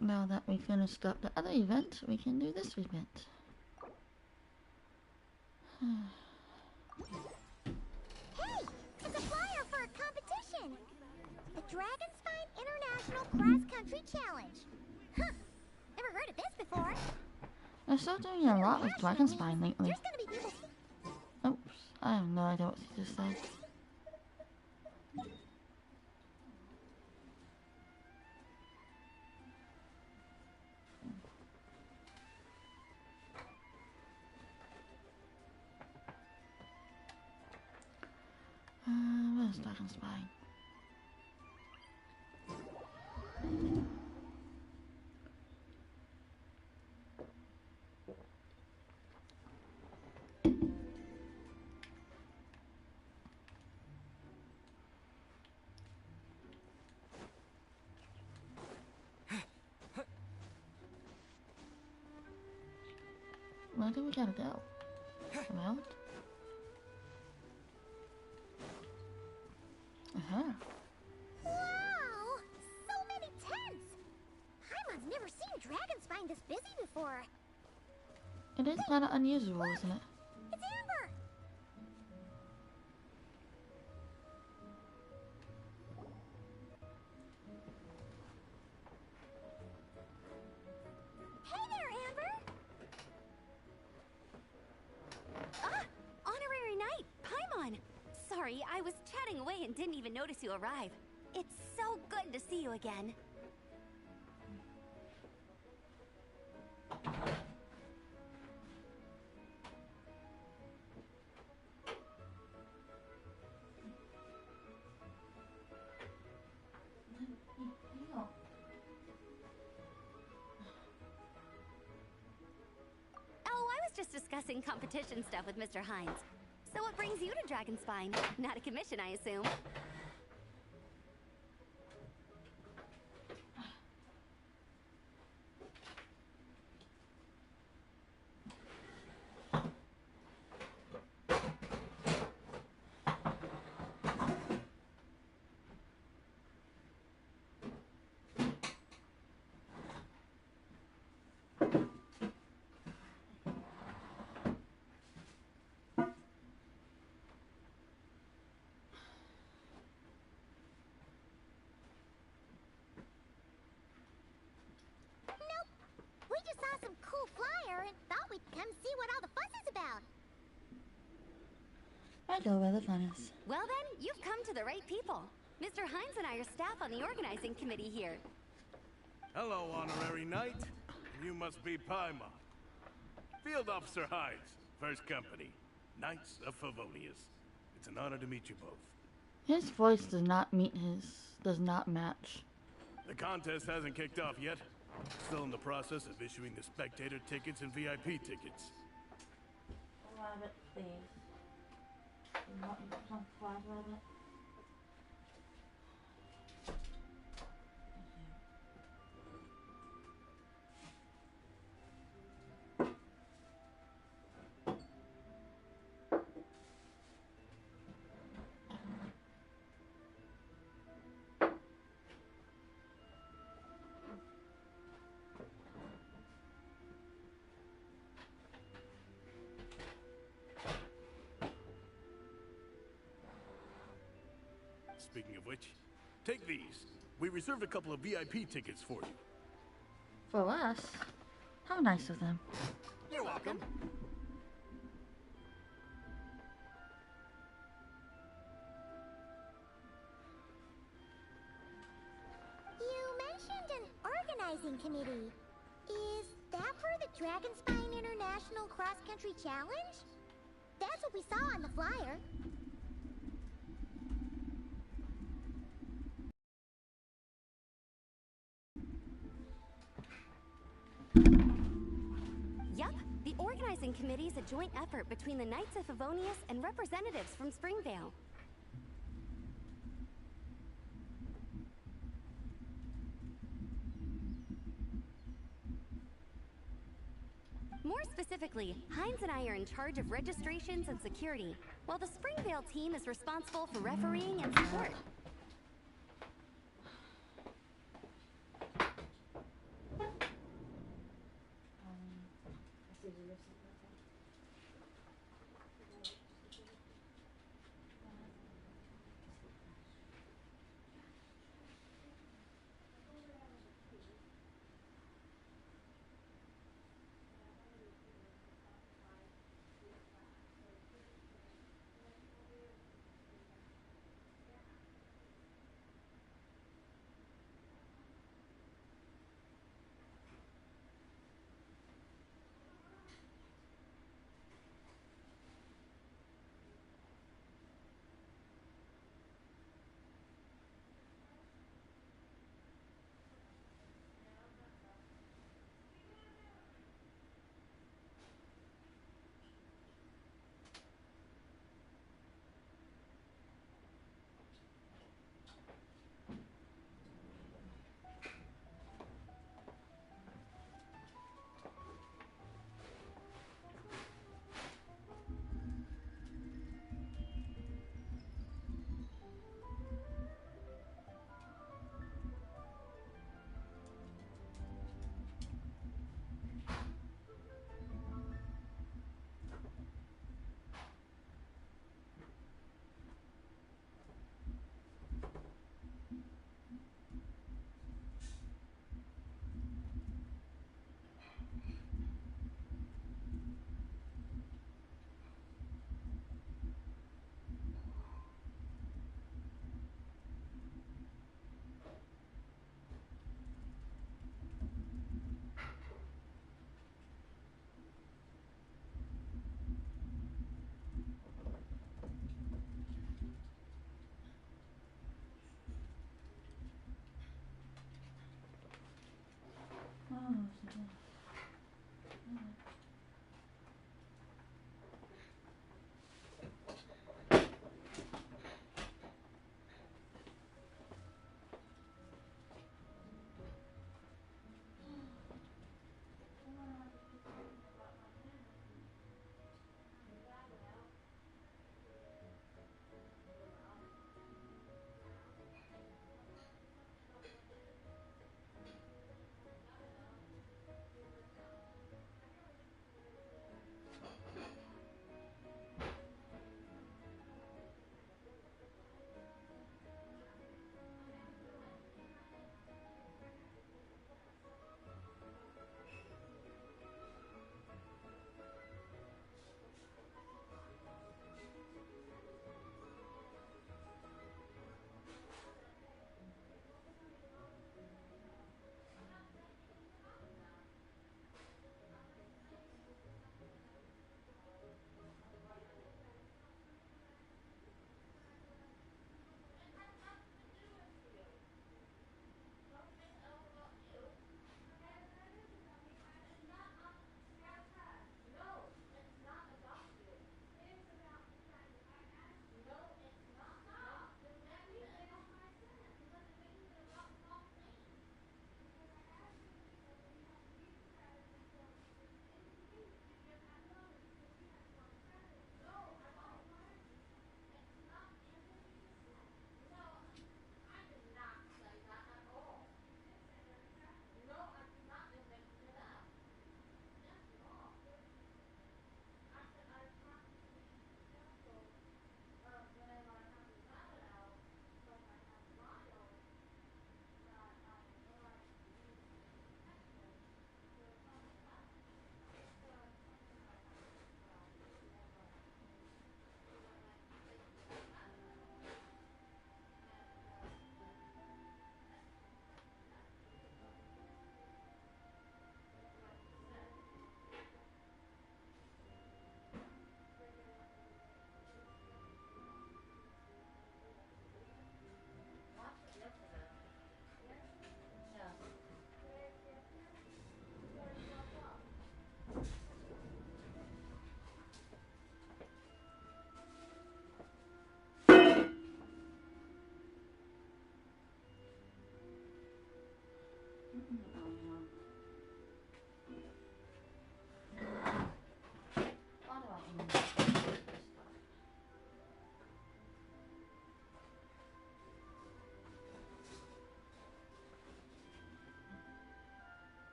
Now that we finished up the other event, we can do this event. Hey! It's a flyer for a competition! The Dragonspine International Cross Country Challenge. Huh! Never heard of this before. I'm still doing a lot with Dragonspine lately. There's gonna be people... Oops, I have no idea what she just said. Where's Dragonspine? Where do we gotta go? Around? Wow! So many tents! Paimon's never seen Dragonspine this busy before. It is kinda unusual, isn't it? It's Amber! Hey there, Amber! Ah! Honorary Knight, Paimon! Sorry, I was chatting away and didn't even notice you arrive. It's so good to see you again. Oh, I was just discussing competition stuff with Mr. Hines. So what brings you to Dragonspine? Not a commission, I assume. We just saw some cool flyer and thought we'd come see what all the fuss is about. I know where the fun is. Well then, you've come to the right people. Mr. Hines and I are staff on the organizing committee here. Hello, Honorary Knight. You must be Paimon. Field Officer Hines, First Company, Knights of Favonius. It's an honor to meet you both. His voice does not match. The contest hasn't kicked off yet. Still in the process of issuing the spectator tickets and VIP tickets. Rabbit, please. You want me to come fly, Rabbit? Speaking of which, take these. We reserved a couple of VIP tickets for you. For us? How nice of them. You're welcome. You mentioned an organizing committee. Is that for the Dragonspine International Cross Country Challenge? That's what we saw on the flyer. Yup, the organizing committee is a joint effort between the Knights of Favonius and representatives from Springvale. More specifically, Hines and I are in charge of registrations and security, while the Springvale team is responsible for refereeing and support.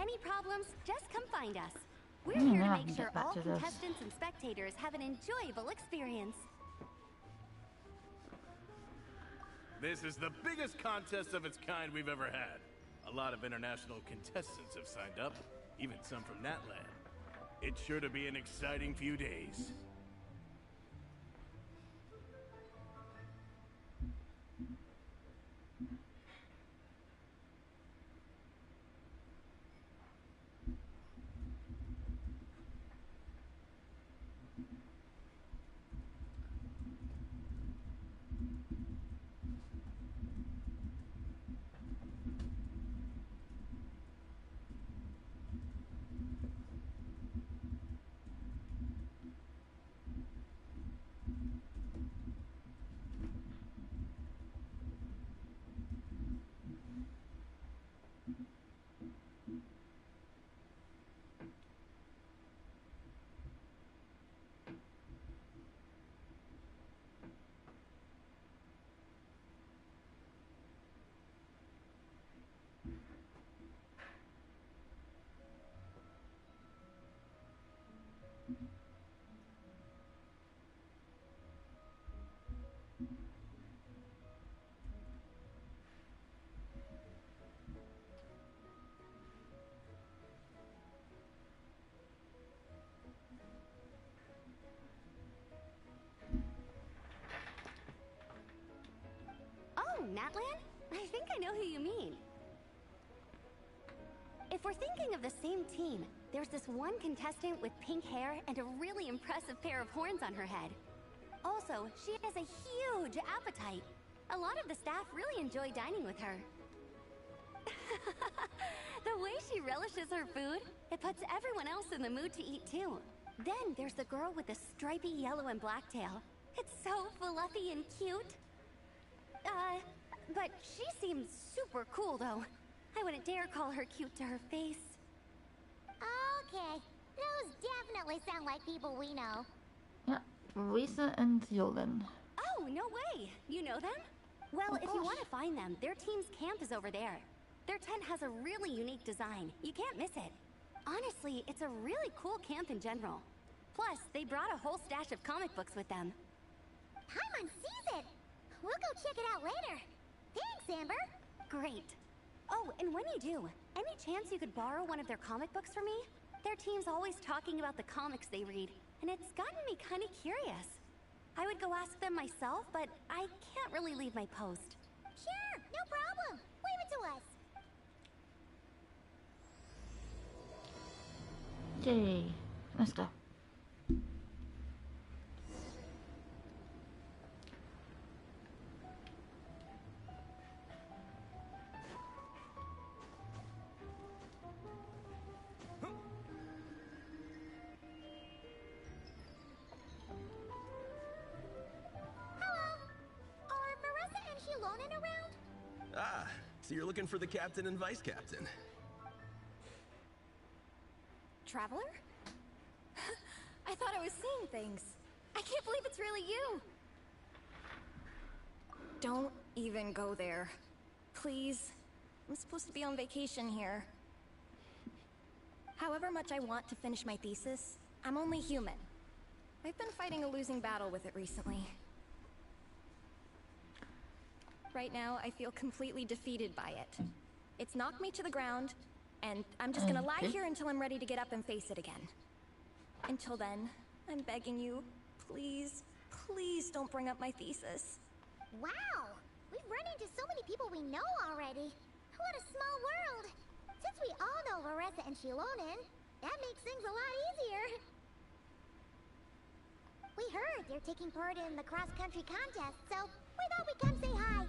any problems, just come find us. We're Hmm, here now I to can make get sure back all to this. contestants and spectators have an enjoyable experience. This is the biggest contest of its kind we've ever had. A lot of international contestants have signed up, even some from Natland. It's sure to be an exciting few days. Oh, Natlan? I think I know who you mean. If we're thinking of the same team, there's this one contestant with pink hair and a really impressive pair of horns on her head. Also, she has a huge appetite. A lot of the staff really enjoy dining with her. The way she relishes her food, it puts everyone else in the mood to eat too. Then there's the girl with the stripy yellow and black tail. It's so fluffy and cute. But she seems super cool though. I wouldn't dare call her cute to her face. Okay, those definitely sound like people we know. Yeah, Risa and Yolen. Oh, no way! You know them? Well, if you want to find them, their team's camp is over there. Their tent has a really unique design. You can't miss it. Honestly, it's a really cool camp in general. Plus, they brought a whole stash of comic books with them. Paimon sees it! We'll go check it out later. Thanks, Amber. Great. Oh, and when you do, any chance you could borrow one of their comic books for me? Their team's always talking about the comics they read, and it's gotten me kind of curious. I would go ask them myself, but I can't really leave my post. Sure, no problem. Leave it to us. Yay. Let's go. So you're looking for the captain and vice captain? Traveler? I thought I was seeing things. I can't believe it's really you! Don't even go there. Please. I'm supposed to be on vacation here. However much I want to finish my thesis, I'm only human. I've been fighting a losing battle with it recently. Right now, I feel completely defeated by it. It's knocked me to the ground, and I'm just gonna lie here until I'm ready to get up and face it again. Until then, I'm begging you, please, please don't bring up my thesis. Wow! We've run into so many people we know already. What a small world! Since we all know Varessa and Shilonen, that makes things a lot easier. We heard they're taking part in the cross-country contest, so we thought we'd come say hi.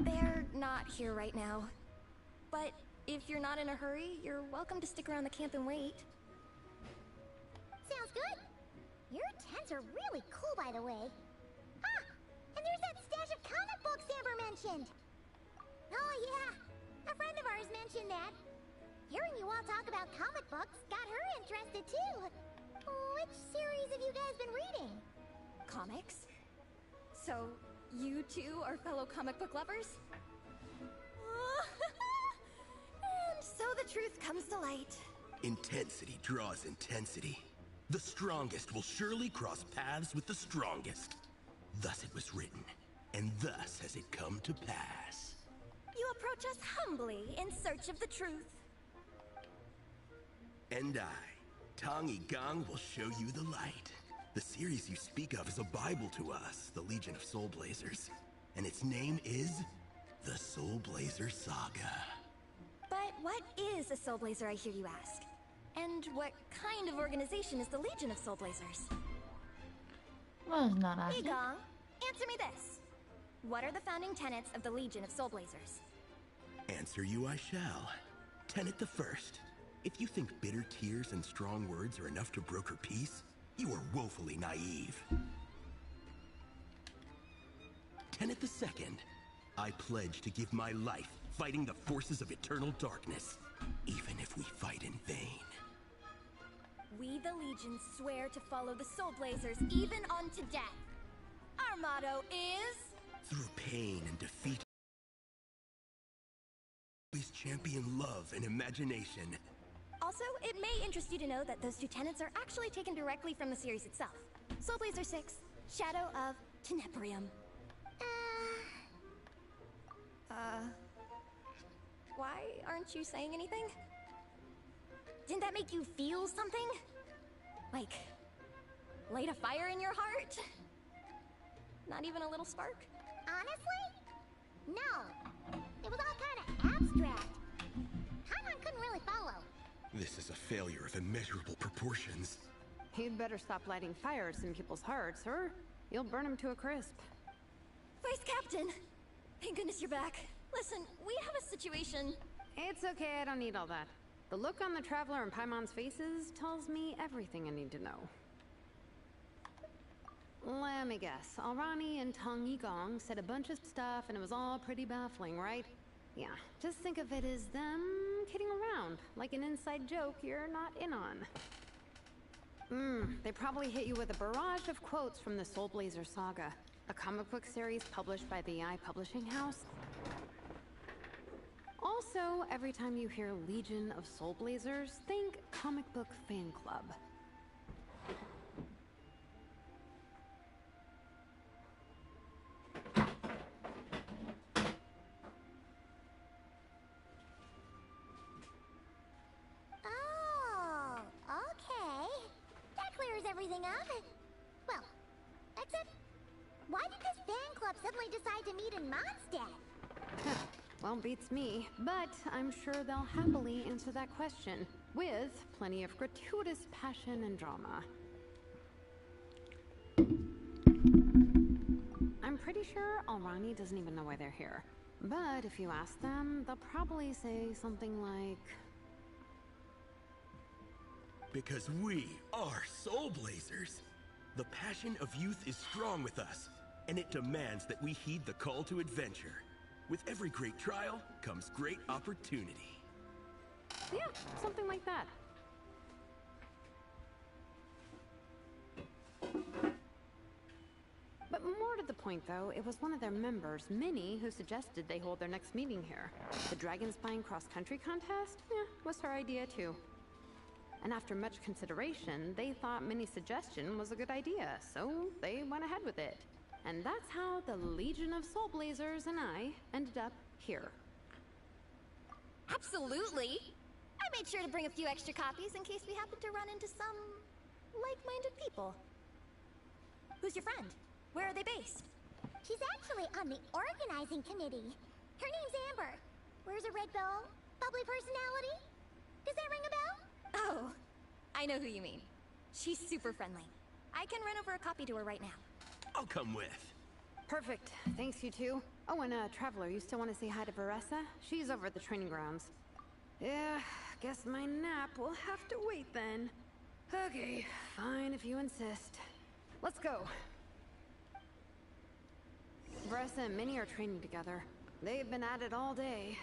They're not here right now. But if you're not in a hurry, you're welcome to stick around the camp and wait. Sounds good. Your tents are really cool, by the way. Ah! And there's that stash of comic books Amber mentioned! Oh yeah! A friend of ours mentioned that. Hearing you all talk about comic books got her interested too. Which series have you guys been reading? Comics? So, you two are fellow comic book lovers? And so the truth comes to light. Intensity draws intensity. The strongest will surely cross paths with the strongest. Thus it was written, and thus has it come to pass. You approach us humbly in search of the truth. And I, Tong Yigang, will show you the light. The series you speak of is a Bible to us, the Legion of Soulblazers. And its name is the Soulblazer Saga. But what is a Soulblazer, I hear you ask? And what kind of organization is the Legion of Soulblazers? Well, it's not asking. Igong, answer me this. What are the founding tenets of the Legion of Soulblazers? Answer you I shall. Tenet the first. If you think bitter tears and strong words are enough to broker peace, you are woefully naive. Tenet the second. I pledge to give my life fighting the forces of eternal darkness, even if we fight in vain. We, the Legion, swear to follow the Soulblazers even unto death. Our motto is... Through pain and defeat, always champion love and imagination. Also, it may interest you to know that those two tenets are actually taken directly from the series itself. Soulblazer 6, Shadow of Tenebrium. Why aren't you saying anything? Didn't that make you feel something? Like, light a fire in your heart? Not even a little spark? Honestly? No. It was all kind of abstract. Paimon couldn't really follow. This is a failure of immeasurable proportions. You'd better stop lighting fires in people's hearts, or you'll burn them to a crisp. Vice Captain! Thank goodness you're back. Listen, we have a situation. It's okay, I don't need all that. The look on the Traveler and Paimon's faces tells me everything I need to know. Let me guess. Alrani and Tong Yigong said a bunch of stuff and it was all pretty baffling, right? Yeah, just think of it as them kidding around, like an inside joke you're not in on. They probably hit you with a barrage of quotes from the Soulblazer Saga, a comic book series published by the Publishing House. Also, every time you hear Legion of Soulblazers, think comic book fan club. Oh, okay. That clears everything up. Well, except, why did this fan club suddenly decide to meet in Mondstadt? Well, beats me, but I'm sure they'll happily answer that question, with plenty of gratuitous passion and drama. I'm pretty sure Alrani doesn't even know why they're here. But if you ask them, they'll probably say something like... Because we are Soulblazers. The passion of youth is strong with us, and it demands that we heed the call to adventure. With every great trial comes great opportunity. Yeah, something like that. But more to the point, though, it was one of their members, Minnie, who suggested they hold their next meeting here. The Dragon Spine cross-country contest? Yeah, was her idea, too. And after much consideration, they thought Minnie's suggestion was a good idea, so they went ahead with it. And that's how the Legion of Soulblazers and I ended up here. Absolutely! I made sure to bring a few extra copies in case we happen to run into some like-minded people. Who's your friend? Where are they based? She's actually on the organizing committee. Her name's Amber. Wears a red bow. Bubbly personality. Does that ring a bell? Oh, I know who you mean. She's super friendly. I can run over a copy to her right now. I'll come with. Perfect. Thanks, you two. Oh, and Traveler, you still want to say hi to Veressa? She's over at the training grounds. Yeah, guess my nap will have to wait then. Okay, fine if you insist. Let's go. Veressa and Minnie are training together. They've been at it all day.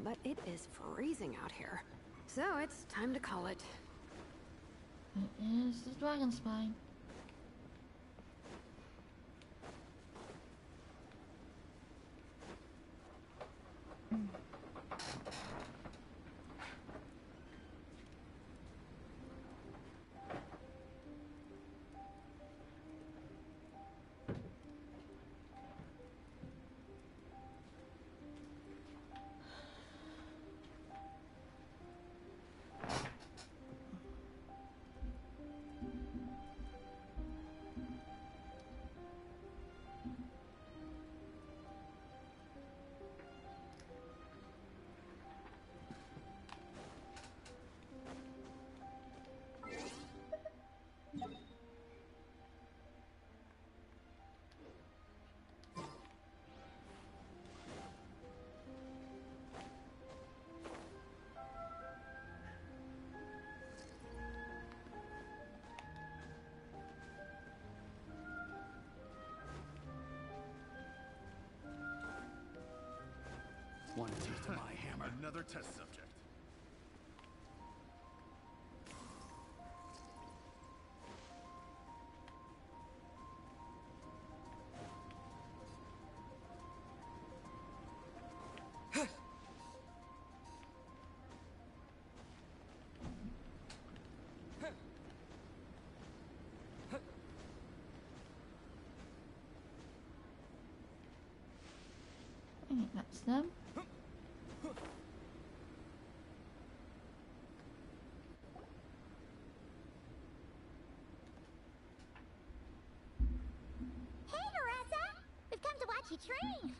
But it is freezing out here. So it's time to call it. It is the Dragon Spine. One taste of my hammer. Another test subject. I think that's them. Hey, Marissa! We've come to watch you train.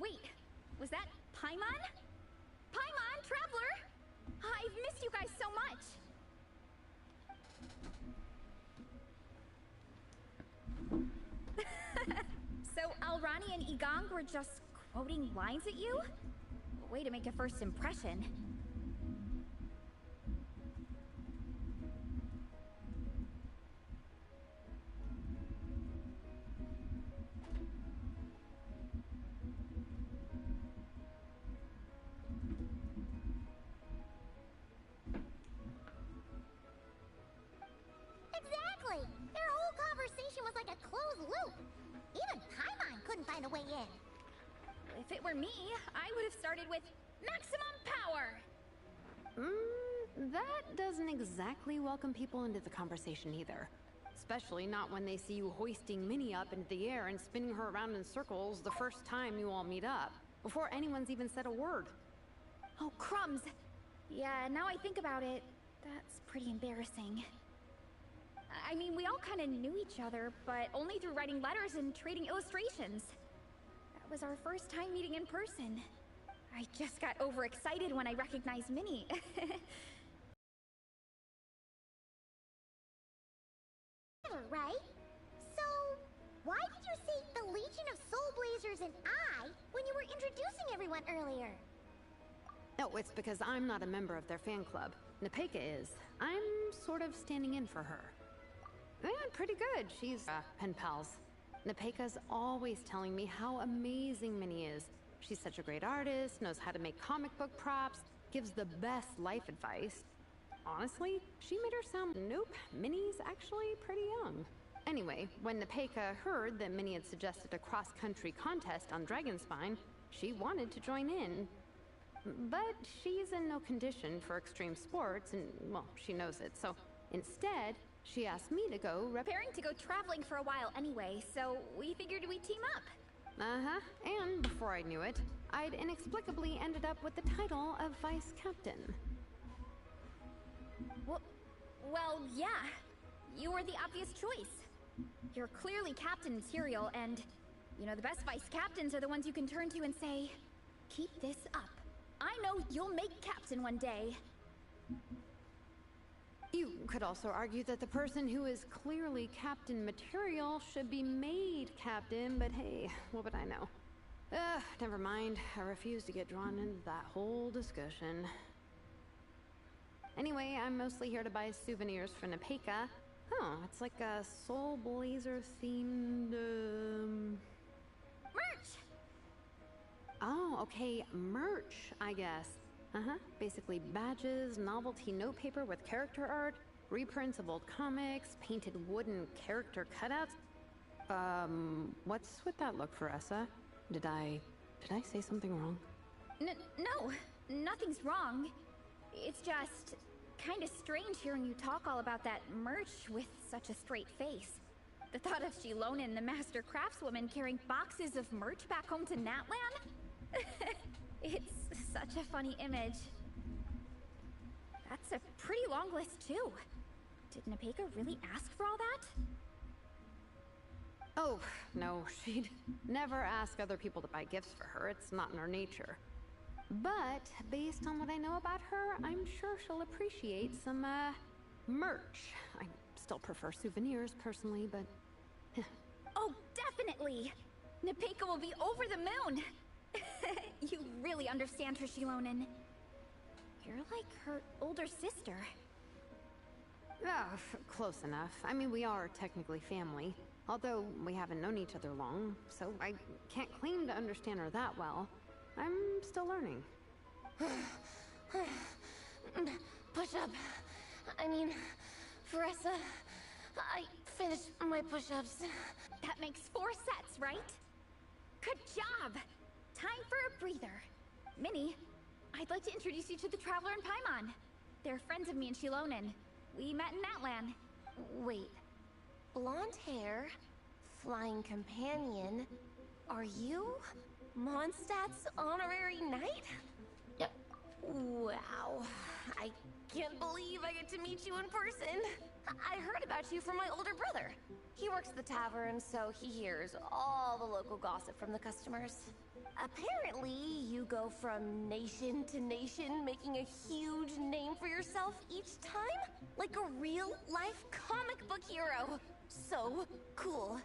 Wait, was that Paimon? Paimon, Traveler! I've missed you guys so much! So Alrani and Igong were just quoting lines at you? Way to make a first impression. Exactly! Their whole conversation was like a closed loop. Even Paimon couldn't find a way in. If it were me, I would have started with maximum power! That doesn't exactly welcome people into the conversation either. Especially not when they see you hoisting Minnie up into the air and spinning her around in circles the first time you all meet up, before anyone's even said a word. Oh, crumbs! Yeah, now I think about it, that's pretty embarrassing. I mean, we all kind of knew each other, but only through writing letters and trading illustrations. That was our first time meeting in person. I just got overexcited when I recognized Minnie. Right? So, why did you say the Legion of Soulblazers and I when you were introducing everyone earlier? No, it's because I'm not a member of their fan club. Nepeka is. I'm sort of standing in for her. Yeah, pretty good. She's pen pals. Nepeka's always telling me how amazing Minnie is. She's such a great artist, knows how to make comic book props, gives the best life advice. Honestly, she made her sound, nope, Minnie's actually pretty young. Anyway, when Nepeka heard that Minnie had suggested a cross-country contest on Dragonspine, she wanted to join in. But she's in no condition for extreme sports, and, well, she knows it, so instead, she asked me to go Preparing to go traveling for a while anyway, so we figured we'd team up. Uh-huh, and before I knew it, I'd inexplicably ended up with the title of Vice Captain. Well, yeah. You were the obvious choice. You're clearly captain material, and, you know, the best vice captains are the ones you can turn to and say, keep this up. I know you'll make captain one day. You could also argue that the person who is clearly captain material should be made captain, but hey, what would I know? Never mind. I refuse to get drawn into that whole discussion. Anyway, I'm mostly here to buy souvenirs for Nepeka. Oh, it's like a Soulblazer themed, Merch! Oh, okay, merch, I guess. Basically badges, novelty notepaper with character art, reprints of old comics, painted wooden character cutouts. What's with that look, Faressa? Did I say something wrong? No, nothing's wrong. It's just kind of strange hearing you talk all about that merch with such a straight face. The thought of Shilonen, the master craftswoman, carrying boxes of merch back home to Natlan? It's such a funny image. That's a pretty long list, too. Did Nepeka really ask for all that? Oh, no, she'd never ask other people to buy gifts for her. It's not in her nature. But, based on what I know about her, I'm sure she'll appreciate some, merch. I still prefer souvenirs, personally, but... Oh, definitely! Nepeka will be over the moon! You really understand her, Shilonen. You're like her older sister. Close enough. I mean, we are technically family. Although we haven't known each other long, so I can't claim to understand her that well. I'm still learning. Push up. I mean, Veressa, I finished my push-ups. That makes 4 sets, right? Good job! Time for a breather. Minnie, I'd like to introduce you to the Traveler and Paimon. They're friends of me and Shilonen. We met in Natlan. Wait. Blonde hair, flying companion. Are you Mondstadt's honorary knight? Yep. Wow. I can't believe I get to meet you in person. I heard about you from my older brother. He works at the tavern, so he hears all the local gossip from the customers. Apparently, you go from nation to nation, making a huge name for yourself each time? Like a real-life comic book hero. So cool.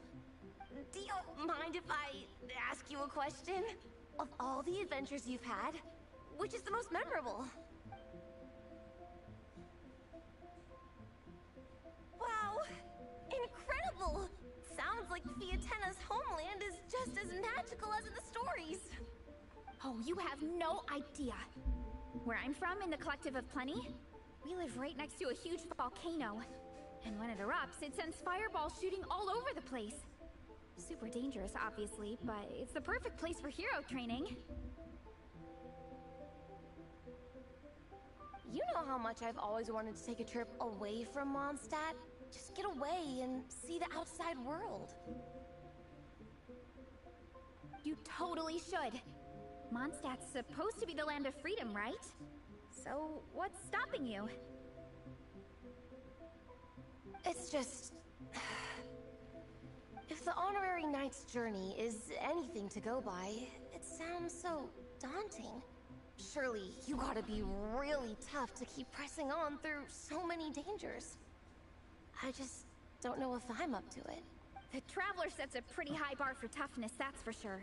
Do you mind if I ask you a question? Of all the adventures you've had, which is the most memorable? Wow! Incredible! Sounds like Fiatenna's homeland is just as magical as in the stories. Oh, you have no idea. Where I'm from, in the Collective of Plenty, we live right next to a huge volcano. And when it erupts, it sends fireballs shooting all over the place. Super dangerous, obviously, but it's the perfect place for hero training. You know how much I've always wanted to take a trip away from Mondstadt? Just get away and see the outside world. You totally should. Mondstadt's supposed to be the land of freedom, right? So, what's stopping you? It's just... If the honorary knight's journey is anything to go by, it sounds so daunting. Surely you gotta be really tough to keep pressing on through so many dangers. I just don't know if I'm up to it. The Traveler sets a pretty high bar for toughness, that's for sure.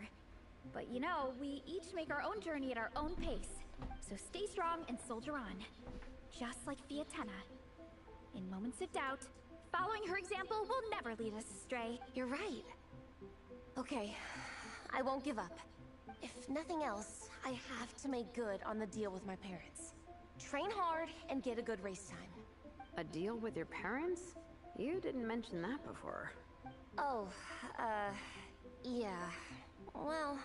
But you know, we each make our own journey at our own pace. So stay strong and soldier on. Just like Fiatenna. In moments of doubt, following her example will never lead us astray. You're right. Okay, I won't give up. If nothing else, I have to make good on the deal with my parents. Train hard and get a good race time. A deal with your parents? You didn't mention that before. Oh, yeah. Well...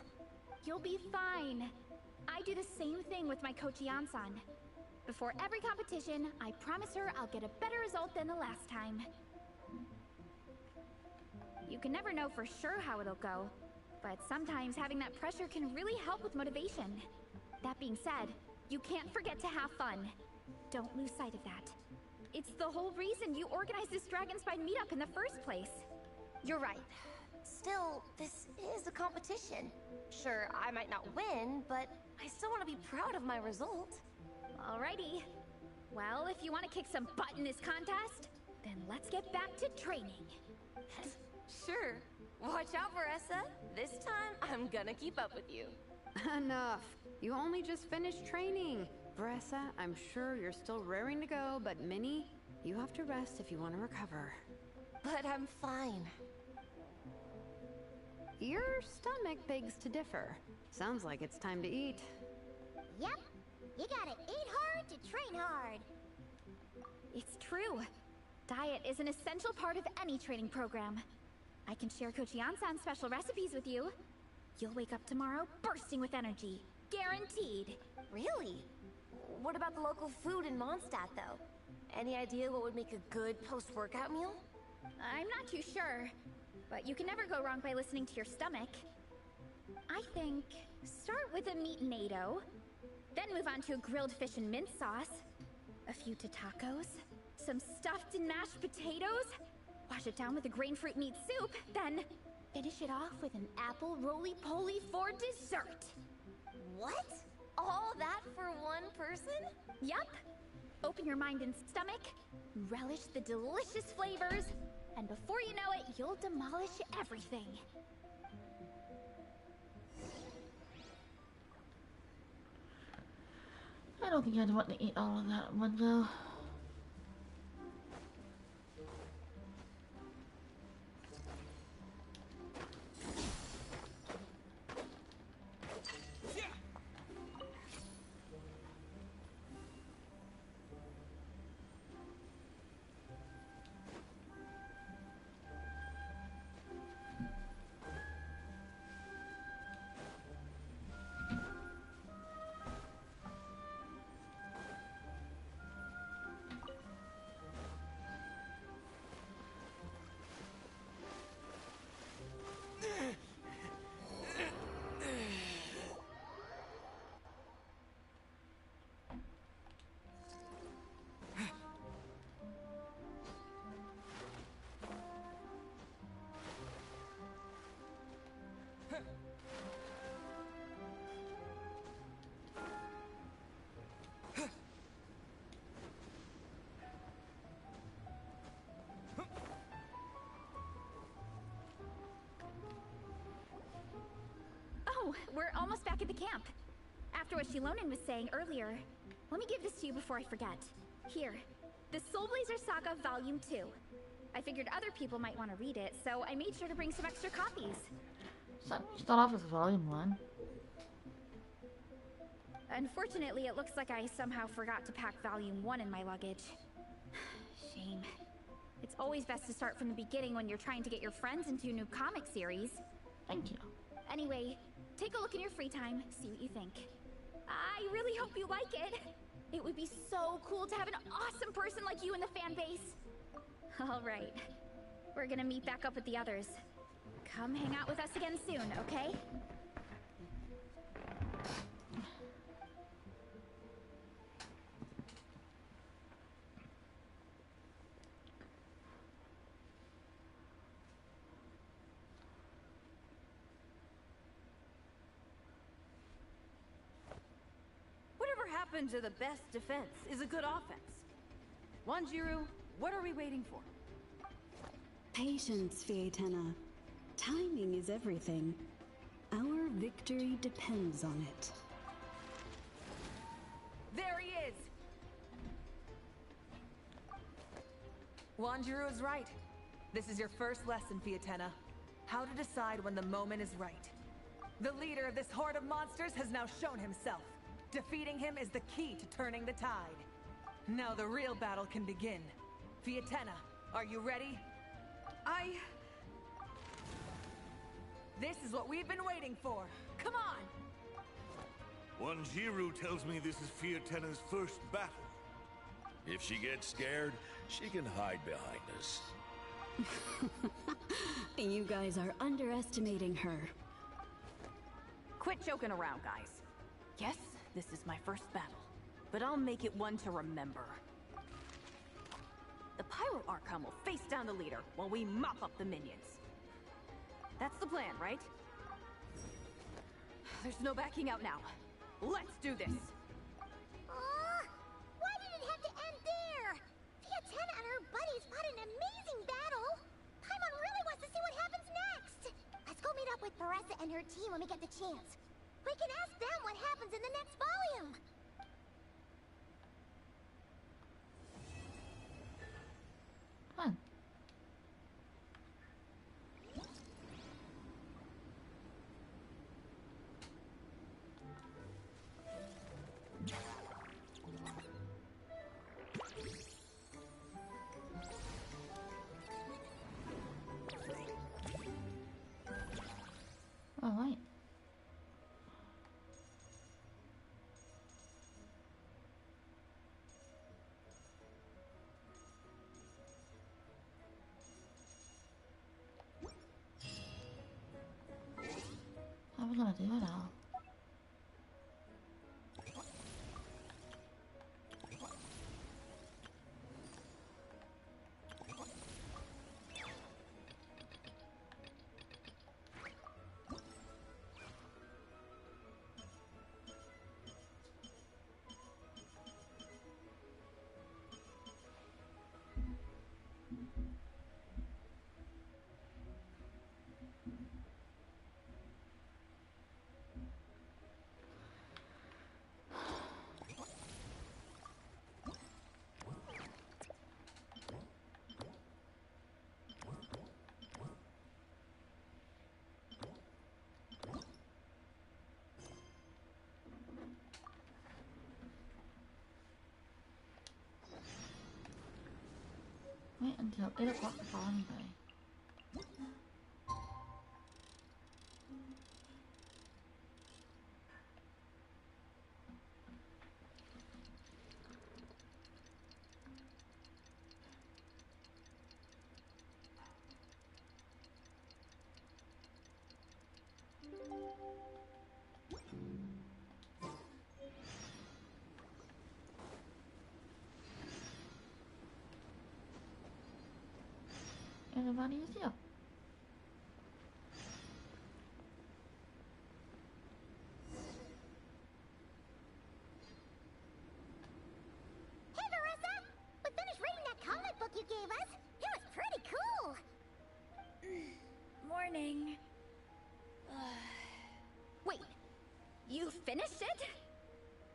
You'll be fine. I do the same thing with my coach Yansan. Before every competition, I promise her I'll get a better result than the last time. You can never know for sure how it'll go, but sometimes having that pressure can really help with motivation. That being said, you can't forget to have fun. Don't lose sight of that. It's the whole reason you organized this Dragonspine meetup in the first place. You're right. Still, this is a competition. Sure, I might not win, but I still want to be proud of my result. Alrighty. Well, if you want to kick some butt in this contest, then let's get back to training. Sure. Watch out, Veressa. This time, I'm gonna keep up with you. Enough. You only just finished training. Veressa, I'm sure you're still raring to go, but Minnie, you have to rest if you want to recover. But I'm fine. Your stomach begs to differ. Sounds like it's time to eat. Yep. You gotta eat hard to train hard. It's true. Diet is an essential part of any training program. I can share Coach Yansan's special recipes with you. You'll wake up tomorrow bursting with energy. Guaranteed. Really? What about the local food in Mondstadt, though? Any idea what would make a good post-workout meal? I'm not too sure, but you can never go wrong by listening to your stomach. I think start with a meat natto, then move on to a grilled fish and mint sauce, a few tacos, some stuffed and mashed potatoes, wash it down with a grain fruit meat soup, then finish it off with an apple roly-poly for dessert. What? All that for one person? Yup. Open your mind and stomach, relish the delicious flavors, and before you know it, you'll demolish everything. I don't think I'd want to eat all of that one go. Oh, we're almost back at the camp. After what Shilonen was saying earlier, let me give this to you before I forget. Here, the Soulblazers Saga Volume 2. I figured other people might want to read it, so I made sure to bring some extra copies. So you start off with volume 1. Unfortunately, it looks like I somehow forgot to pack Volume 1 in my luggage. Shame. It's always best to start from the beginning when you're trying to get your friends into a new comic series. Thank you. Anyway, take a look in your free time, see what you think. I really hope you like it. It would be so cool to have an awesome person like you in the fan base. All right. We're gonna meet back up with the others. Come hang out with us again soon, okay? Whatever happened to the best defense is a good offense. Wanjiru, what are we waiting for? Patience, Fietena. Timing is everything. Our victory depends on it. There he is! Wanjiru is right. This is your first lesson, Fietena. How to decide when the moment is right. The leader of this horde of monsters has now shown himself. Defeating him is the key to turning the tide. Now the real battle can begin. Fietena, are you ready? This is what we've been waiting for. Come on! Wanjiru tells me this is Fietena's first battle. If she gets scared, she can hide behind us. You guys are underestimating her. Quit joking around, guys. Yes, this is my first battle, but I'll make it one to remember. The Pyro Archon will face down the leader while we mop up the minions. That's the plan, right? There's no backing out now. Let's do this! Why did it have to end there? Fietena and her buddies fought an amazing battle. Paimon really wants to see what happens next. Let's go meet up with Paressa and her team when we get the chance. We can ask them what happens in the next volume. Fun. All right. How are we gonna do it now? Wait until 8 o'clock the following day. Everybody is here. morning. Wait, you finished it?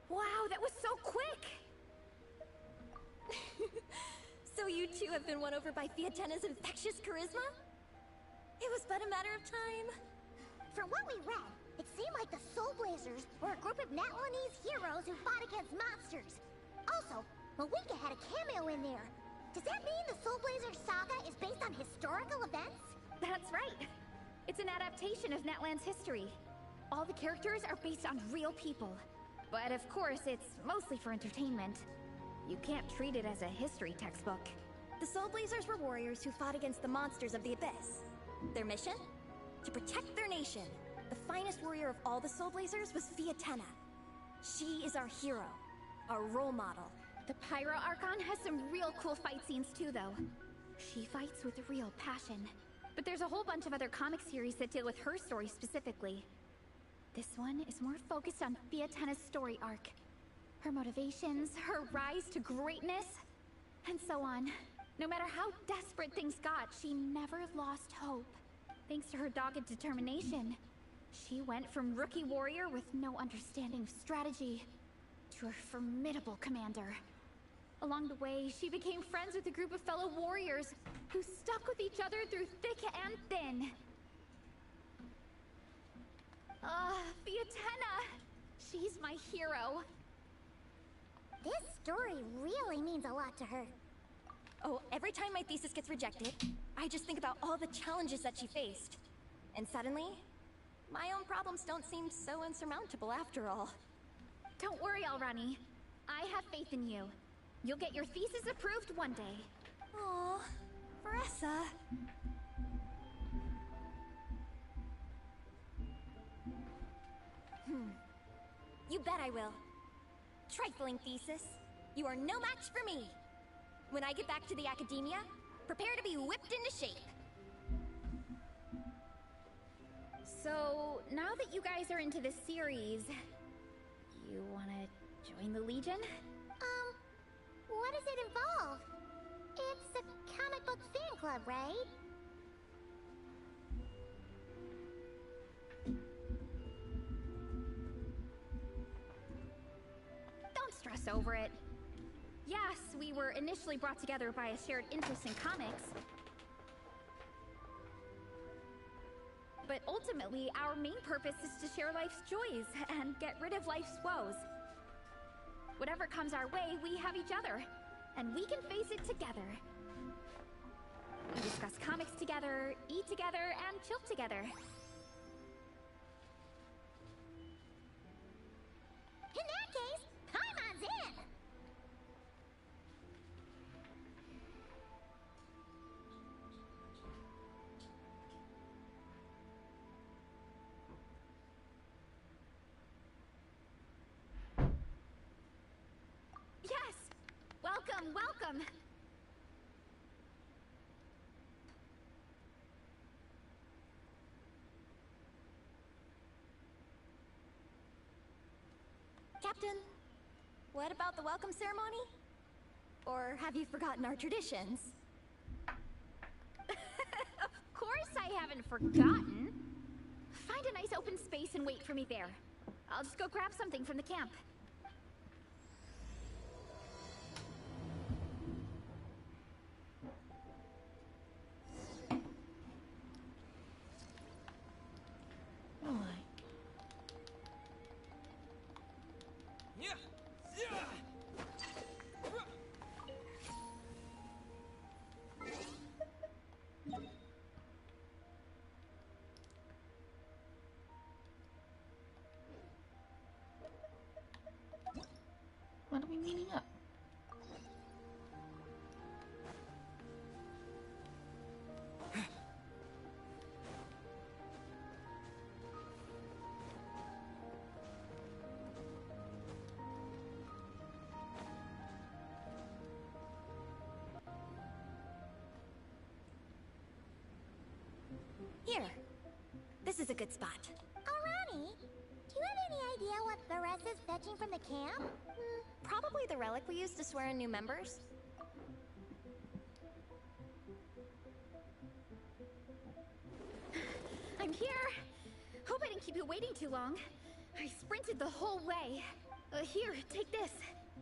Wow, that was so quick! So you two have been won over by Fiatena's infectious charisma? It was but a matter of time. From what we read, it seemed like the Soulblazers were a group of Natlanese heroes who fought against monsters. Also, Malika had a cameo in there. Does that mean the Soulblazers saga is based on historical events? That's right. It's an adaptation of Natlan's history. All the characters are based on real people. But of course, it's mostly for entertainment. You can't treat it as a history textbook. The Soulblazers were warriors who fought against the monsters of the Abyss. Their mission? To protect their nation. The finest warrior of all the Soulblazers was Fiatena. She is our hero, our role model. The Pyro Archon has some real cool fight scenes too, though. She fights with real passion. But there's a whole bunch of other comic series that deal with her story specifically. This one is more focused on Fiatena's story arc. Her motivations, her rise to greatness, and so on. No matter how desperate things got, she never lost hope. Thanks to her dogged determination, she went from rookie warrior with no understanding of strategy to a formidable commander. Along the way, she became friends with a group of fellow warriors who stuck with each other through thick and thin. Fiatena! She's my hero. This story really means a lot to her. Oh, every time my thesis gets rejected, I just think about all the challenges that she faced. And suddenly, my own problems don't seem so insurmountable after all. Don't worry, Alrani. I have faith in you. You'll get your thesis approved one day. Aw, Veressa. You bet I will. Trifling thesis, you are no match for me. When I get back to the academia, prepare to be whipped into shape. So, now that you guys are into this series, you wanna join the Legion? What does it involve? It's a comic book fan club, right? Don't stress over it. Yes, we were initially brought together by a shared interest in comics. But ultimately, our main purpose is to share life's joys and get rid of life's woes. Whatever comes our way, we have each other, and we can face it together. We discuss comics together, eat together, and chill together. In that case, Paimon's in! Yes! Welcome, welcome! Captain, what about the welcome ceremony? Or have you forgotten our traditions? Of course I haven't forgotten. Find a nice open space and wait for me there. I'll just go grab something from the camp. When are we meeting up? Here. This is a good spot. Alrani, do you have any idea what Veressa's fetching from the camp? Probably the relic we used to swear in new members. I'm here. Hope I didn't keep you waiting too long. I sprinted the whole way. Here, take this.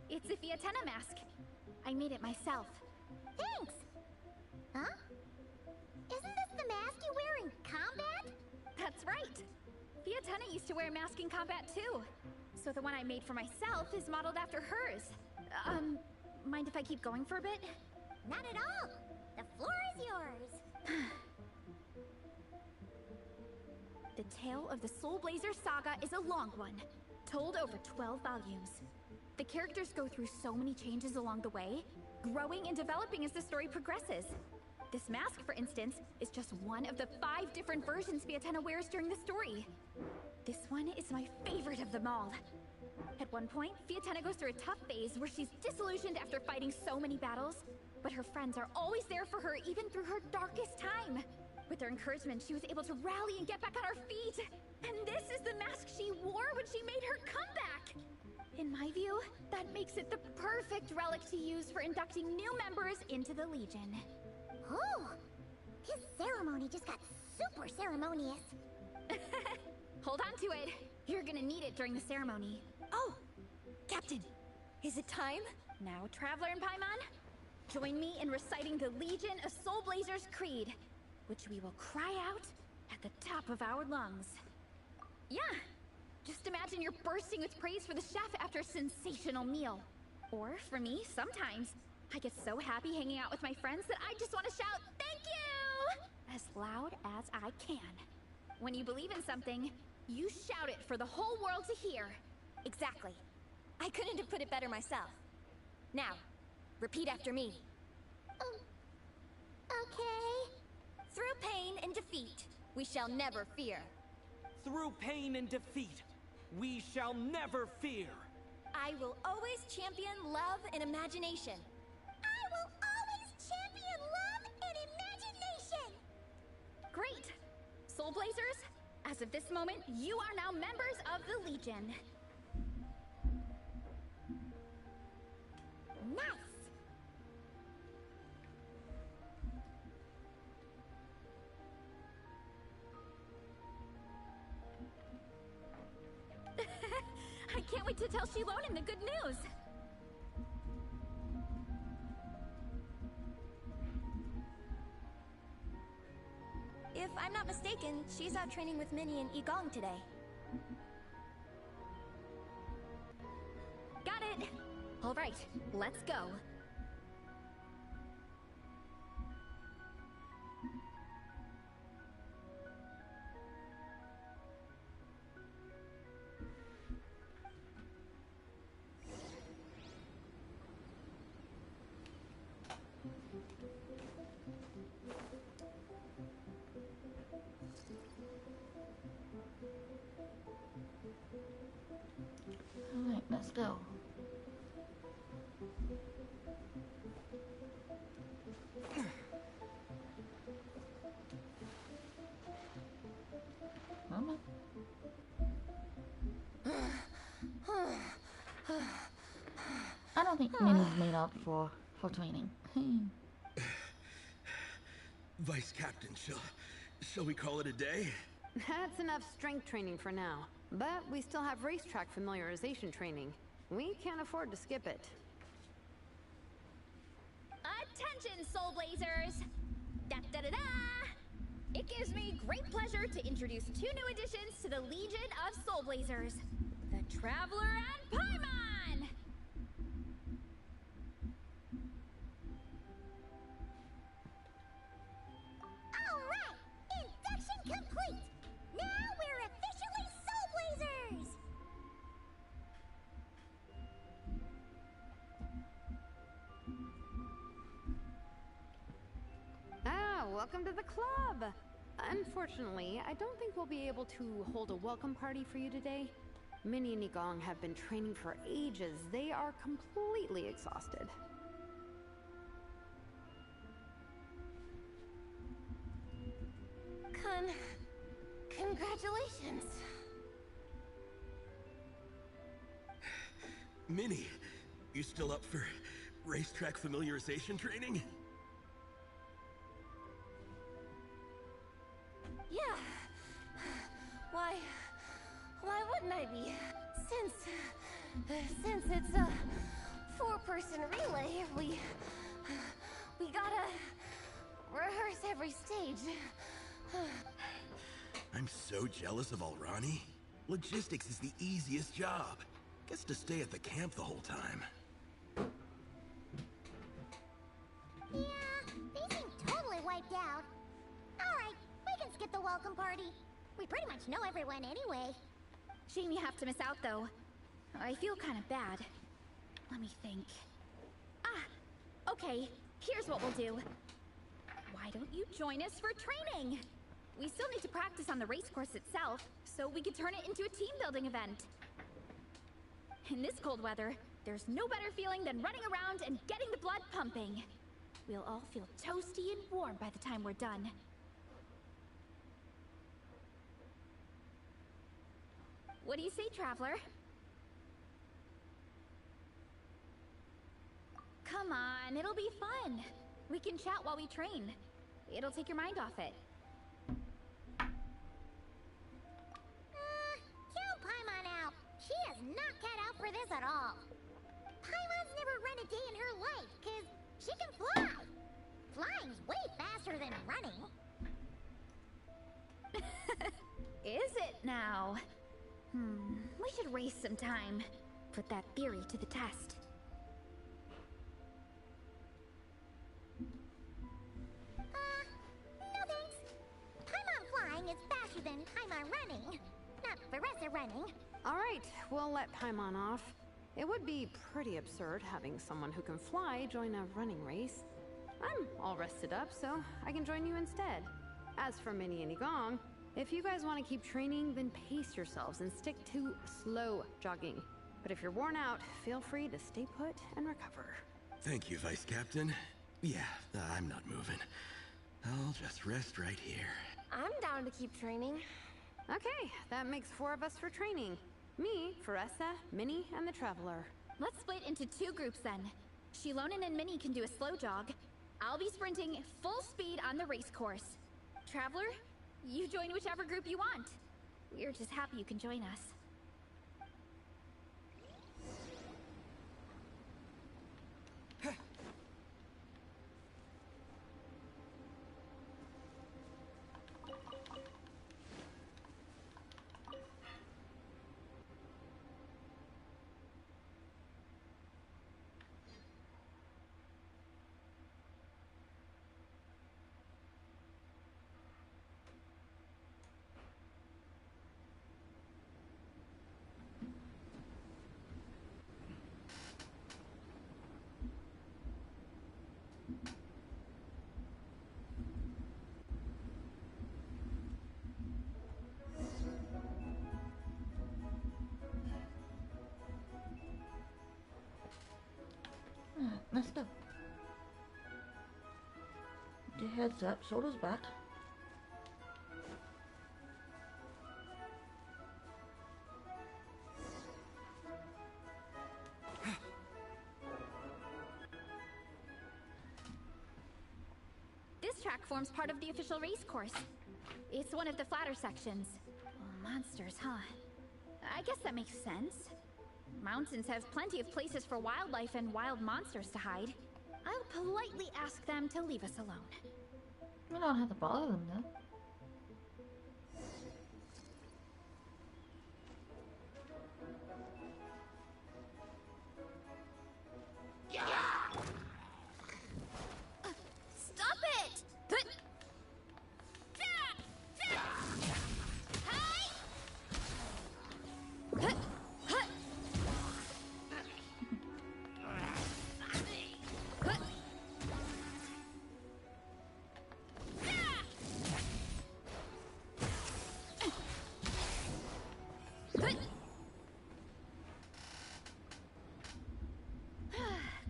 It's a Fiatenna mask. I made it myself. Thanks! Huh? Isn't this the mask you wear in combat? That's right. Fiatenna used to wear a mask in combat too. So the one I made for myself is modeled after hers. Mind if I keep going for a bit? Not at all. The floor is yours. The tale of the Soulblazers saga is a long one, told over 12 volumes. The characters go through so many changes along the way, growing and developing as the story progresses. This mask, for instance, is just one of the 5 different versions Fiatenna wears during the story. This one is my favorite of them all. At one point, Fiatenna goes through a tough phase where she's disillusioned after fighting so many battles, but her friends are always there for her even through her darkest time. With their encouragement, she was able to rally and get back on her feet. And this is the mask she wore when she made her comeback. In my view, that makes it the perfect relic to use for inducting new members into the Legion. Oh, his ceremony just got super ceremonious. Hold on to it. You're gonna need it during the ceremony. Oh, Captain, is it time? Now, Traveler and Paimon, join me in reciting the Legion of Soulblazers Creed, which we will cry out at the top of our lungs. Yeah, just imagine you're bursting with praise for the chef after a sensational meal. Or, for me, sometimes, I get so happy hanging out with my friends that I just want to shout, "Thank you!" as loud as I can. When you believe in something, you shout it for the whole world to hear. Exactly. I couldn't have put it better myself. Now, repeat after me. Okay. Through pain and defeat, we shall never fear. Through pain and defeat, we shall never fear. I will always champion love and imagination. I will always champion love and imagination! Great! Soulblazers, as of this moment, you are now members of the Legion. Nice! I can't wait to tell Shilonen the good news! If I'm not mistaken, she's out training with Minnie and Igong today. Got it! All right, let's go. Alright, let's go. Mama? I don't think Minnie's made up for training. Vice Captain, shall we call it a day? That's enough strength training for now. But we still have racetrack familiarization training. We can't afford to skip it. Attention, Soulblazers! Da-da-da-da! It gives me great pleasure to introduce 2 new additions to the Legion of Soulblazers, the Traveler and Paimon! Alright! Induction complete! Now we're officially Soulblazers! Ah, welcome to the club! Unfortunately, I don't think we'll be able to hold a welcome party for you today. Minnie and Igong have been training for ages. They are completely exhausted. Congratulations. Minnie, you still up for racetrack familiarization training? Yeah, since it's a four-person relay, we gotta rehearse every stage. I'm so jealous of Alrani. Logistics is the easiest job. Gets to stay at the camp the whole time. Yeah, they seem totally wiped out. Alright, we can skip the welcome party. We pretty much know everyone anyway. Shame you have to miss out, though. I feel kind of bad. Let me think. Ah! Okay, here's what we'll do. Why don't you join us for training? We still need to practice on the race course itself, so we could turn it into a team-building event. In this cold weather, there's no better feeling than running around and getting the blood pumping. We'll all feel toasty and warm by the time we're done. What do you say, Traveler? Come on, it'll be fun. We can chat while we train. It'll take your mind off it. Count Paimon out. She is not cut out for this at all. Paimon's never run a day in her life, 'cause she can fly. Flying's way faster than running. Is it now? We should race sometime. Put that theory to the test. No thanks. Paimon flying is faster than Paimon running. Not Veressa running. Alright, we'll let Paimon off. It would be pretty absurd having someone who can fly join a running race. I'm all rested up, so I can join you instead. As for Minnie and Igong, if you guys want to keep training, then pace yourselves and stick to slow jogging. But if you're worn out, feel free to stay put and recover. Thank you, Vice Captain. Yeah, I'm not moving. I'll just rest right here. I'm down to keep training. Okay, that makes 4 of us for training. Me, Veressa, Minnie, and the Traveler. Let's split into 2 groups then. Shilonen and Minnie can do a slow jog. I'll be sprinting full speed on the race course. Traveler, you join whichever group you want. We're just happy you can join us. Let's go. Get your heads up, shoulders back. This track forms part of the official race course. It's one of the flatter sections. Oh, monsters, huh? I guess that makes sense. Mountains have plenty of places for wildlife and wild monsters to hide. I'll politely ask them to leave us alone. We don't have to bother them though. Stop it!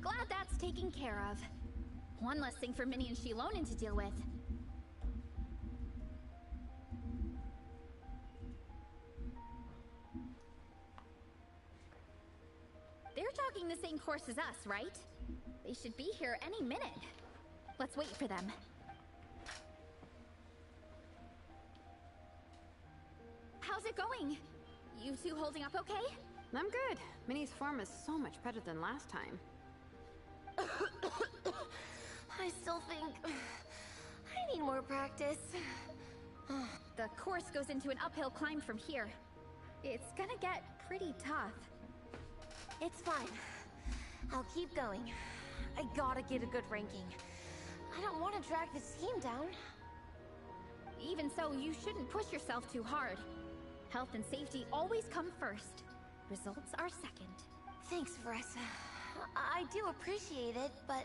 Glad that's taken care of. One less thing for Minnie and Shilonen to deal with. They're jogging the same course as us, right? They should be here any minute. Let's wait for them. How's it going? You two holding up okay? I'm good. Minnie's form is so much better than last time. I still think I need more practice. The course goes into an uphill climb from here. It's gonna get pretty tough. It's fine. I'll keep going. I gotta get a good ranking. I don't want to drag this team down. Even so, you shouldn't push yourself too hard. Health and safety always come first. Results are second. Thanks, Veressa. I do appreciate it, but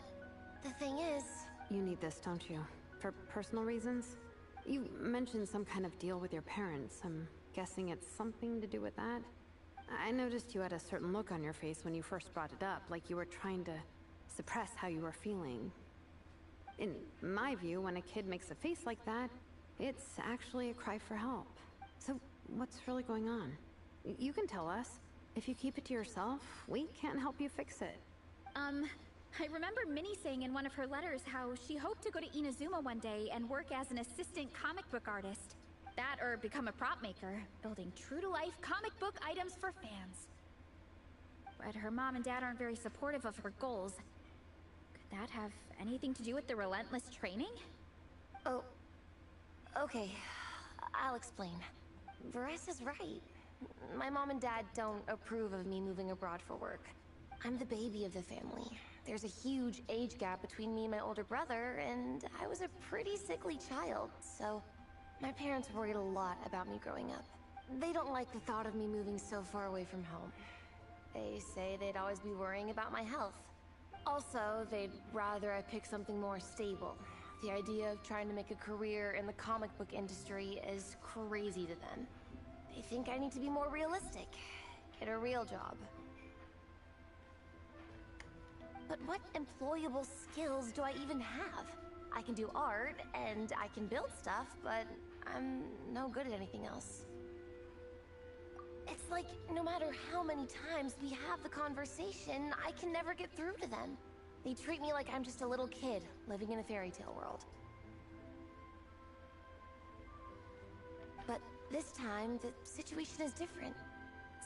the thing is... You need this, don't you? For personal reasons? You mentioned some kind of deal with your parents. I'm guessing it's something to do with that? I noticed you had a certain look on your face when you first brought it up, like you were trying to suppress how you were feeling. In my view, when a kid makes a face like that, it's actually a cry for help. So, what's really going on? You can tell us. If you keep it to yourself, we can't help you fix it. I remember Minnie saying in one of her letters how she hoped to go to Inazuma one day and work as an assistant comic book artist. That or become a prop maker, building true-to-life comic book items for fans. But her mom and dad aren't very supportive of her goals. Could that have anything to do with the relentless training? Oh, okay. I'll explain. Veressa's right. My mom and dad don't approve of me moving abroad for work. I'm the baby of the family. There's a huge age gap between me and my older brother, and I was a pretty sickly child, so my parents worried a lot about me growing up. They don't like the thought of me moving so far away from home. They say they'd always be worrying about my health. Also, they'd rather I pick something more stable. The idea of trying to make a career in the comic book industry is crazy to them. They think I need to be more realistic, get a real job. But what employable skills do I even have? I can do art, and I can build stuff, but I'm no good at anything else. It's like, no matter how many times we have the conversation, I can never get through to them. They treat me like I'm just a little kid, living in a fairy tale world. But this time, the situation is different.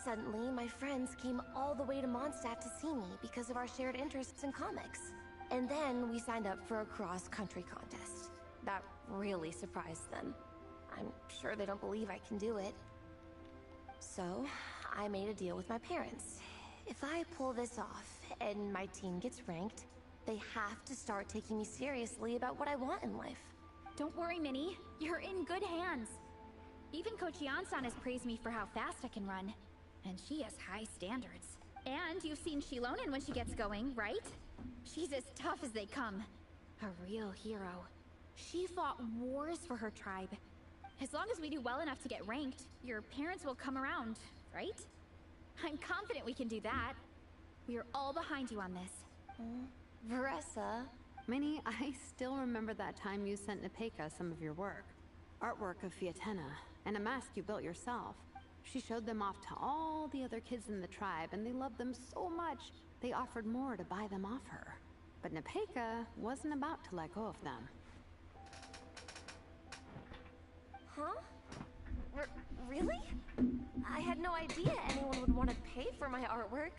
Suddenly, my friends came all the way to Mondstadt to see me because of our shared interests in comics. And then we signed up for a cross-country contest. That really surprised them. I'm sure they don't believe I can do it. So, I made a deal with my parents. If I pull this off and my team gets ranked, they have to start taking me seriously about what I want in life. Don't worry, Minnie. You're in good hands. Even Coach Yansan has praised me for how fast I can run. And she has high standards. And you've seen Shilonen when she gets going, right? She's as tough as they come. A real hero. She fought wars for her tribe. As long as we do well enough to get ranked, your parents will come around, right? I'm confident we can do that. We are all behind you on this. Veressa? Minnie, I still remember that time you sent Nepeka some of your work. Artwork of Fiatenna, and a mask you built yourself. She showed them off to all the other kids in the tribe, and they loved them so much, they offered more to buy them off her. But Nepeka wasn't about to let go of them. Huh? Really? I had no idea anyone would want to pay for my artwork.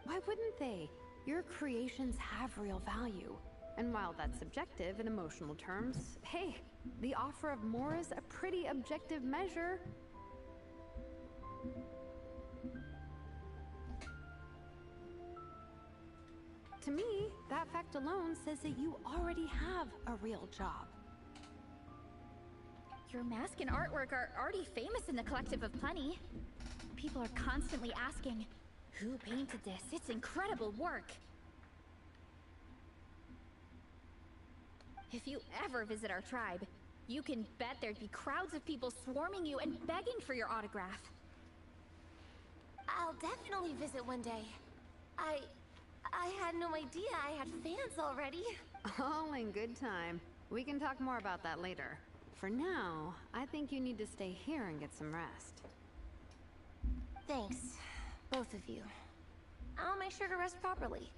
Why wouldn't they? Your creations have real value. And while that's subjective in emotional terms, hey, the offer of more is a pretty objective measure. To me, that fact alone says that you already have a real job. Your mask and artwork are already famous in the Collective of Plenty. People are constantly asking, who painted this? It's incredible work. If you ever visit our tribe, you can bet there'd be crowds of people swarming you and begging for your autograph. I'll definitely visit one day. I had had no idea I had fans already. All in good time. We can talk more about that later. For now, I think you need to stay here and get some rest. Thanks, both of you. I'll make sure to rest properly.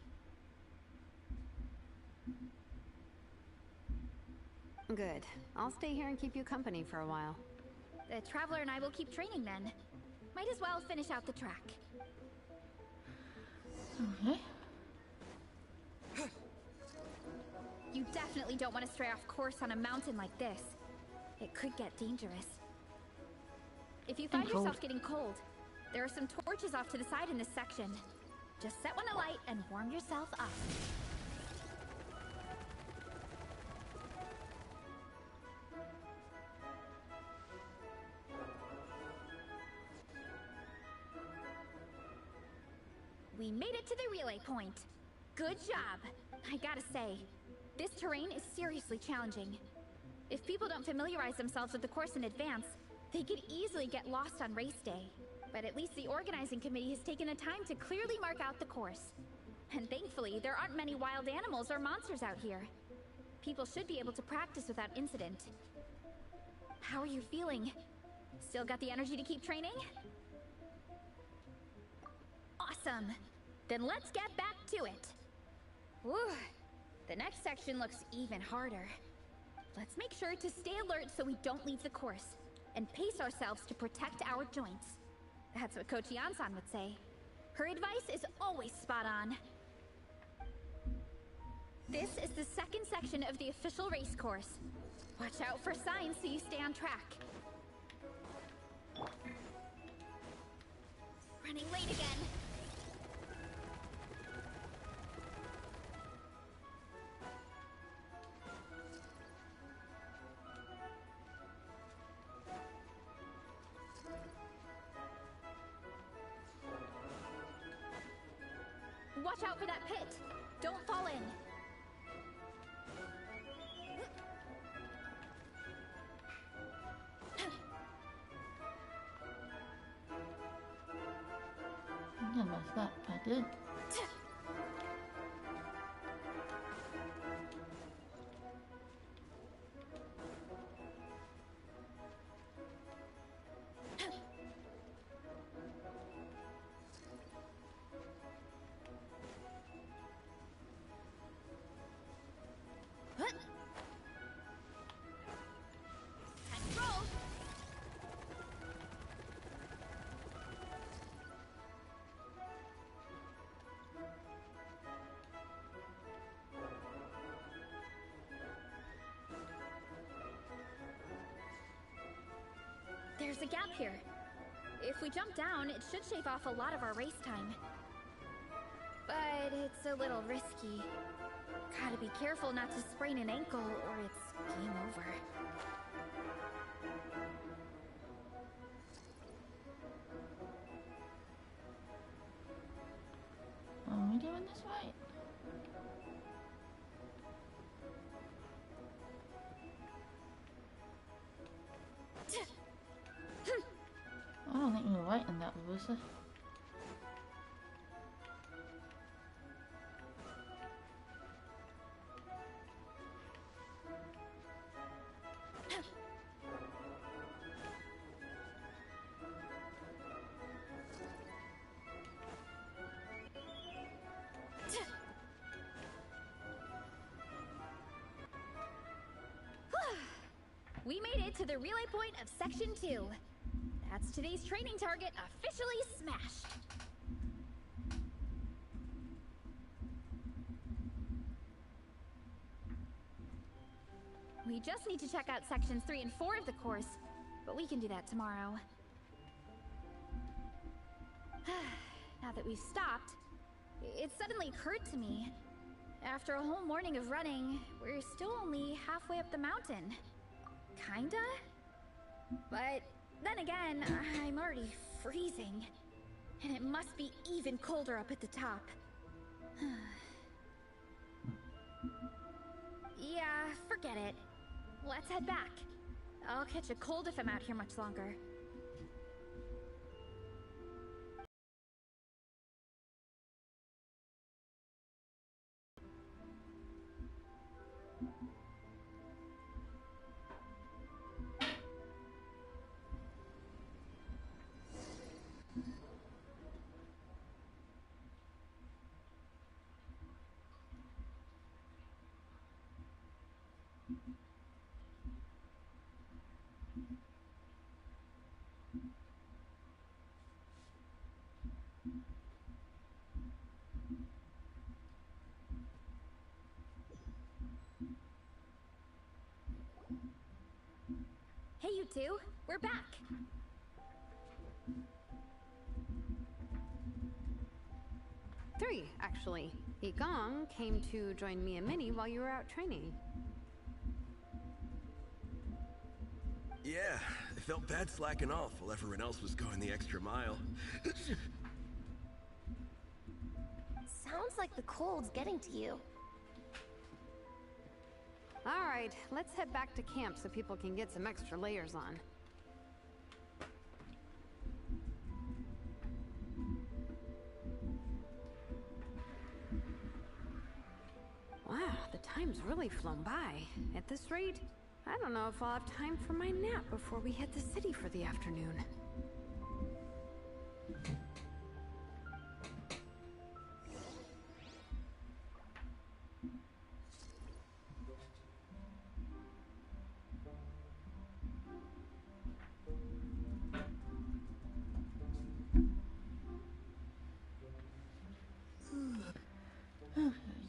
Good. I'll stay here and keep you company for a while. The Traveler and I will keep training then. Might as well finish out the track. Okay. You definitely don't want to stray off course on a mountain like this. It could get dangerous. If you find yourself getting cold, there are some torches off to the side in this section. Just set one alight and warm yourself up. We made it to the relay point. Good job. I gotta say, this terrain is seriously challenging. If people don't familiarize themselves with the course in advance, they could easily get lost on race day. But at least the organizing committee has taken the time to clearly mark out the course. And thankfully, there aren't many wild animals or monsters out here. People should be able to practice without incident. How are you feeling? Still got the energy to keep training? Awesome! Then let's get back to it! Whew! The next section looks even harder. Let's make sure to stay alert so we don't leave the course, and pace ourselves to protect our joints. That's what Coach Yansan would say. Her advice is always spot on. This is the second section of the official race course. Watch out for signs so you stay on track. Running late again. Watch out for that pit! Don't fall in! I messed up. I did. There's a gap here. If we jump down, it should shave off a lot of our race time. But it's a little risky. Gotta be careful not to sprain an ankle or it's game over. Are we doing this right? I don't think we were right in that, Larissa. We made it to the relay point of Section 2. That's today's training target officially smashed. We just need to check out Sections 3 and 4 of the course, but we can do that tomorrow. Now that we've stopped, it suddenly occurred to me. After a whole morning of running, we're still only halfway up the mountain. Kinda? But then again, I'm already freezing. And it must be even colder up at the top. Yeah, forget it. Let's head back. I'll catch a cold if I'm out here much longer. you two. We're back. Three, actually. Igong came to join me and Minnie while you were out training. Yeah, I felt bad slacking off while everyone else was going the extra mile. Sounds like the cold's getting to you. All right, let's head back to camp so people can get some extra layers on. Wow, the time's really flown by. At this rate, I don't know if I'll have time for my nap before we hit the city for the afternoon.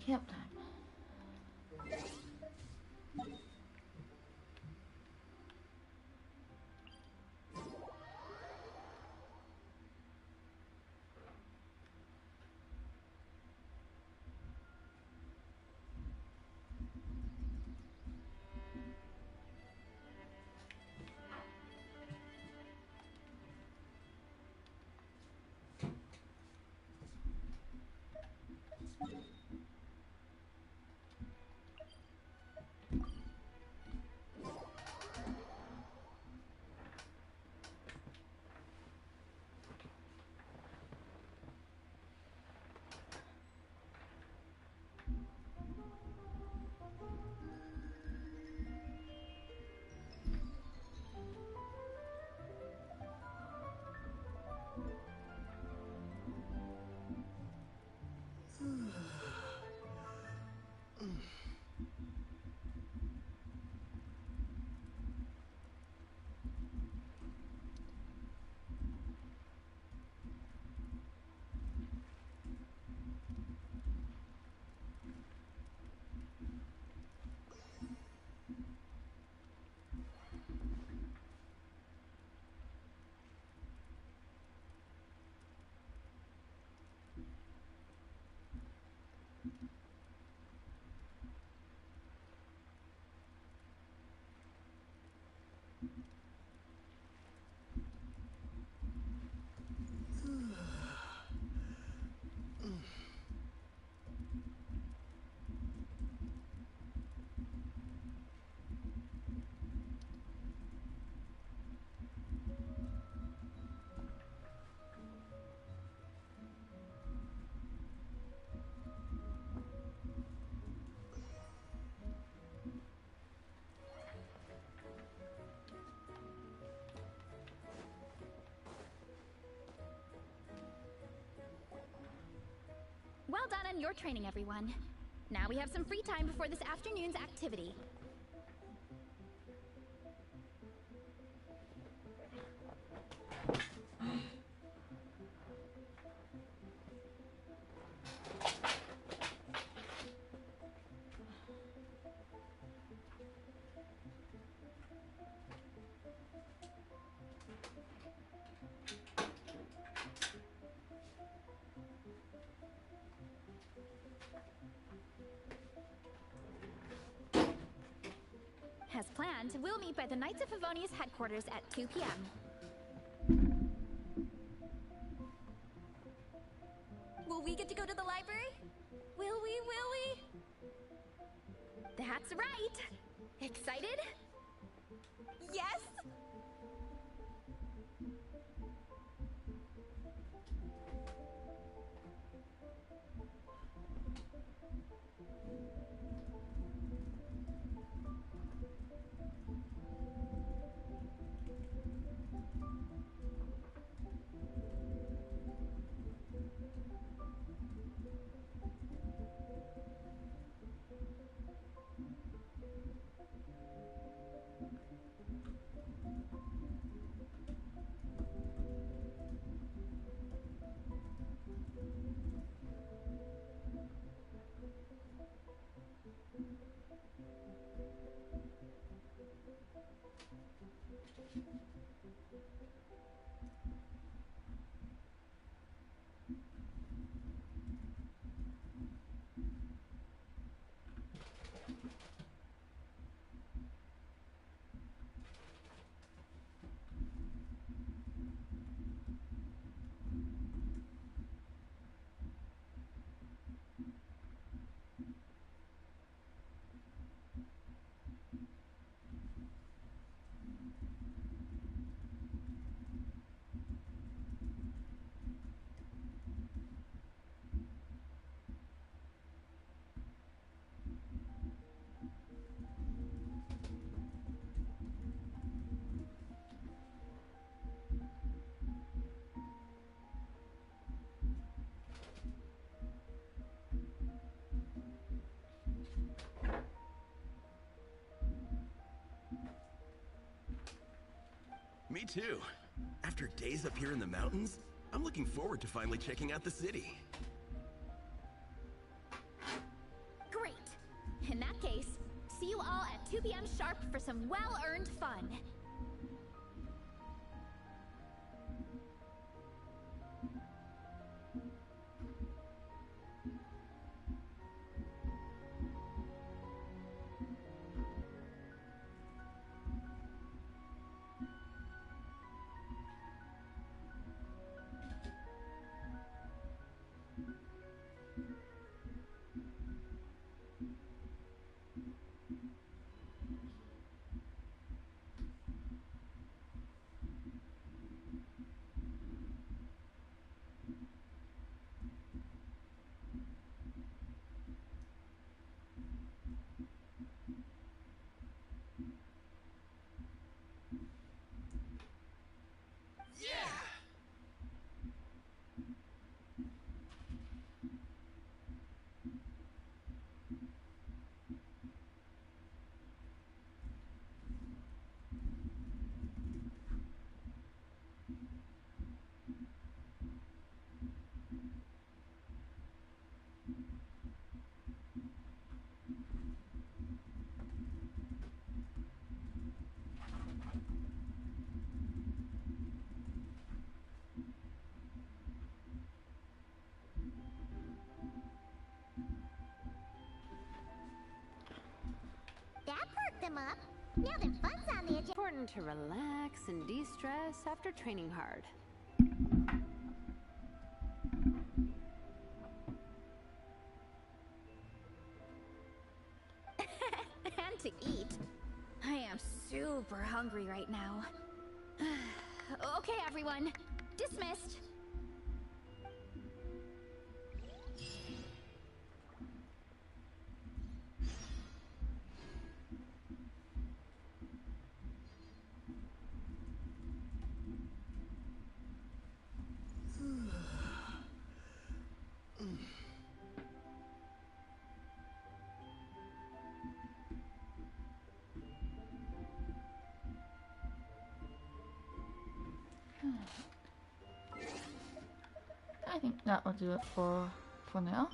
Camp time. Well done on your training, everyone. Now we have some free time before this afternoon's activity. As planned, we'll meet by the Knights of Favonius headquarters at 2 p.m. Will we get to go to the library? Will we? That's right! Excited? Yes? Me too. After days up here in the mountains, I'm looking forward to finally checking out the city. Great. In that case, see you all at 2 p.m. sharp for some well-earned fun. That perked them up. Now their fun's on the agenda. Important to relax and de-stress after training hard. And to eat. I am super hungry right now. Okay, everyone. Dismissed. I think that will do it for now.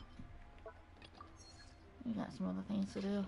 We got some other things to do.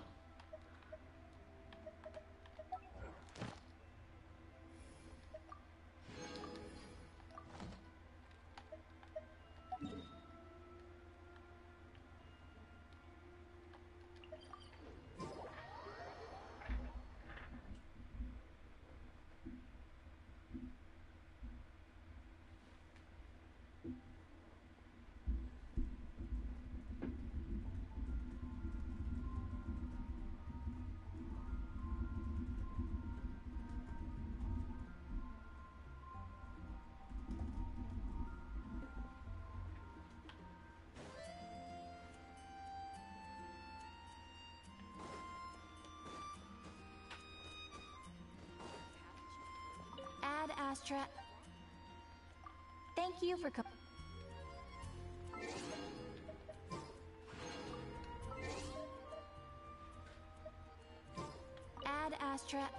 Ad Astra. Thank you for coming. Ad Astra.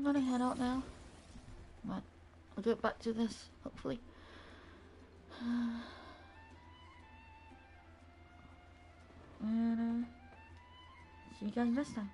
gonna head out now. But I'll get back to this, hopefully. And see you guys next time.